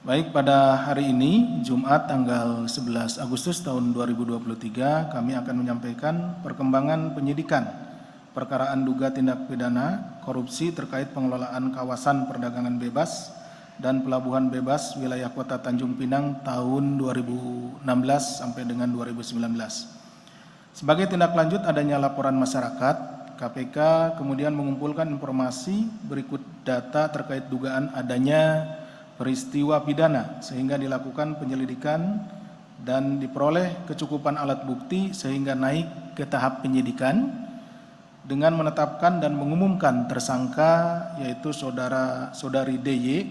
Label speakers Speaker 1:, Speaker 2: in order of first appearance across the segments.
Speaker 1: Baik, pada hari ini, Jumat tanggal 11 Agustus tahun 2023, kami akan menyampaikan perkembangan penyidikan perkaraan duga tindak pidana korupsi terkait pengelolaan kawasan perdagangan bebas dan pelabuhan bebas wilayah Kota Tanjung Pinang tahun 2016 sampai dengan 2019. Sebagai tindak lanjut adanya laporan masyarakat, KPK kemudian mengumpulkan informasi berikut data terkait dugaan adanya peristiwa pidana sehingga dilakukan penyelidikan dan diperoleh kecukupan alat bukti sehingga naik ke tahap penyidikan dengan menetapkan dan mengumumkan tersangka yaitu saudari DY,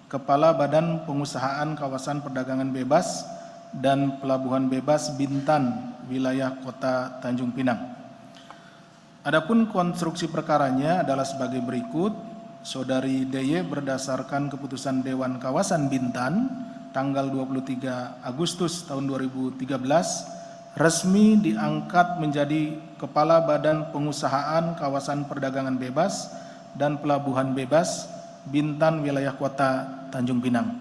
Speaker 1: Kepala Badan Pengusahaan Kawasan Perdagangan Bebas dan Pelabuhan Bebas Bintan wilayah Kota Tanjung Pinang. Adapun konstruksi perkaranya adalah sebagai berikut. Saudari DY berdasarkan keputusan Dewan Kawasan Bintan tanggal 23 Agustus tahun 2013 resmi diangkat menjadi Kepala Badan Pengusahaan Kawasan Perdagangan Bebas dan Pelabuhan Bebas Bintan wilayah Kota Tanjung Pinang.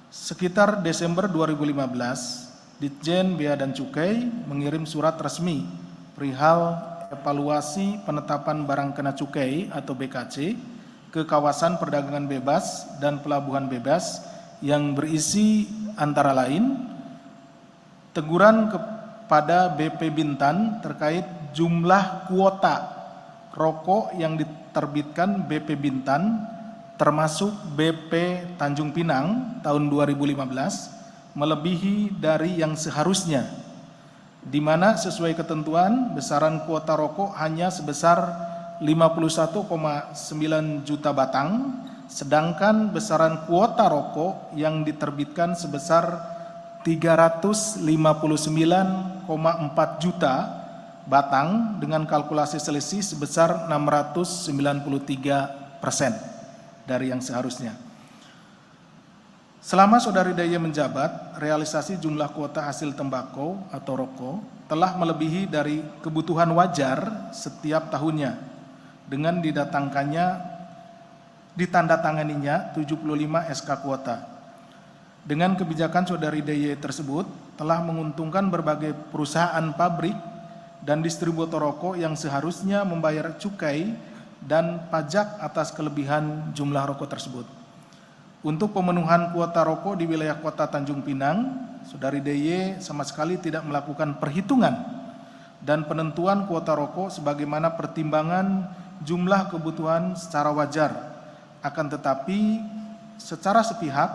Speaker 1: Sekitar Desember 2015, Ditjen Bea dan Cukai mengirim surat resmi perihal evaluasi penetapan barang kena cukai atau BKC ke kawasan perdagangan bebas dan pelabuhan bebas yang berisi antara lain teguran kepada BP Bintan terkait jumlah kuota rokok yang diterbitkan BP Bintan termasuk BP Tanjung Pinang tahun 2015 melebihi dari yang seharusnya, di mana sesuai ketentuan besaran kuota rokok hanya sebesar 51,9 juta batang, sedangkan besaran kuota rokok yang diterbitkan sebesar 359,4 juta batang dengan kalkulasi selisih sebesar 693% dari yang seharusnya. Selama saudari DY menjabat, realisasi jumlah kuota hasil tembakau atau rokok telah melebihi dari kebutuhan wajar setiap tahunnya dengan ditandatanganinya 75 SK kuota. Dengan kebijakan saudari DY tersebut telah menguntungkan berbagai perusahaan pabrik dan distributor rokok yang seharusnya membayar cukai dan pajak atas kelebihan jumlah rokok tersebut. Untuk pemenuhan kuota rokok di wilayah Kota Tanjung Pinang, saudari DY sama sekali tidak melakukan perhitungan dan penentuan kuota rokok sebagaimana pertimbangan jumlah kebutuhan secara wajar, akan tetapi secara sepihak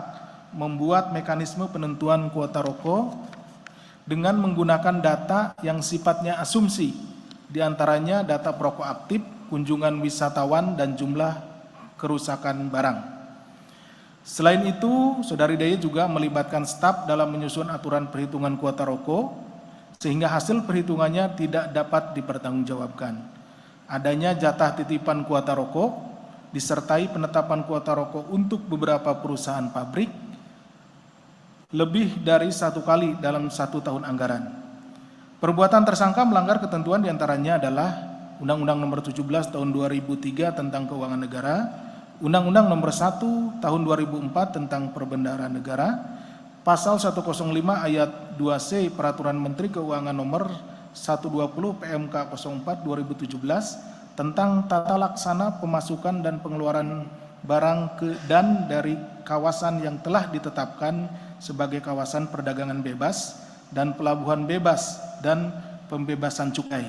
Speaker 1: membuat mekanisme penentuan kuota rokok dengan menggunakan data yang sifatnya asumsi, diantaranya data perokok aktif, kunjungan wisatawan, dan jumlah kerusakan barang. Selain itu, saudari DY juga melibatkan staf dalam menyusun aturan perhitungan kuota rokok, sehingga hasil perhitungannya tidak dapat dipertanggungjawabkan. Adanya jatah titipan kuota rokok, disertai penetapan kuota rokok untuk beberapa perusahaan pabrik, lebih dari satu kali dalam satu tahun anggaran. Perbuatan tersangka melanggar ketentuan diantaranya adalah Undang-Undang Nomor 17 Tahun 2003 tentang Keuangan Negara, Undang-Undang Nomor 1 Tahun 2004 tentang Perbendaharaan Negara, Pasal 105 Ayat 2C Peraturan Menteri Keuangan Nomor 120 PMK 04 2017 tentang tata laksana pemasukan dan pengeluaran barang ke dan dari kawasan yang telah ditetapkan sebagai kawasan perdagangan bebas dan pelabuhan bebas dan pembebasan cukai.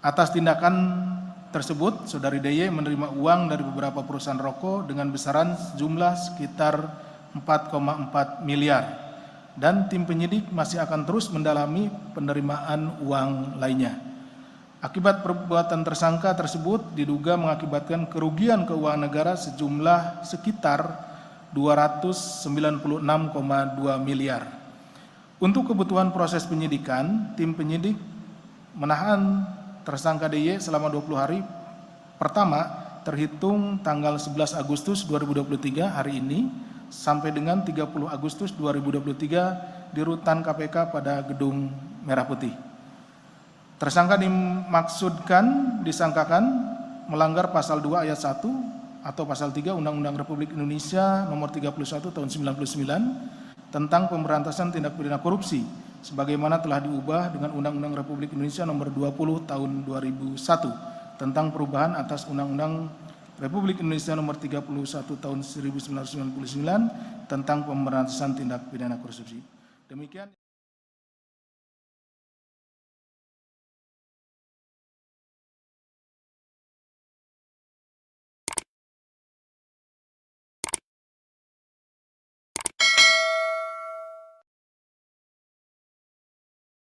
Speaker 1: Atas tindakan tersebut, saudari DY menerima uang dari beberapa perusahaan rokok dengan besaran jumlah sekitar 4,4 miliar. Dan tim penyidik masih akan terus mendalami penerimaan uang lainnya. Akibat perbuatan tersangka tersebut diduga mengakibatkan kerugian keuangan negara sejumlah sekitar 296,2 miliar. Untuk kebutuhan proses penyidikan, tim penyidik menahan tersangka DY selama 20 hari pertama terhitung tanggal 11 Agustus 2023 hari ini sampai dengan 30 Agustus 2023 di rutan KPK pada Gedung Merah Putih. Tersangka disangkakan melanggar pasal 2 ayat 1 atau pasal 3 Undang-Undang Republik Indonesia Nomor 31 Tahun 99 tentang pemberantasan tindak pidana korupsi sebagaimana telah diubah dengan Undang-Undang Republik Indonesia Nomor 20 Tahun 2001 tentang perubahan atas Undang-Undang Republik Indonesia Nomor 31 Tahun 1999 tentang pemberantasan tindak pidana korupsi. Demikian.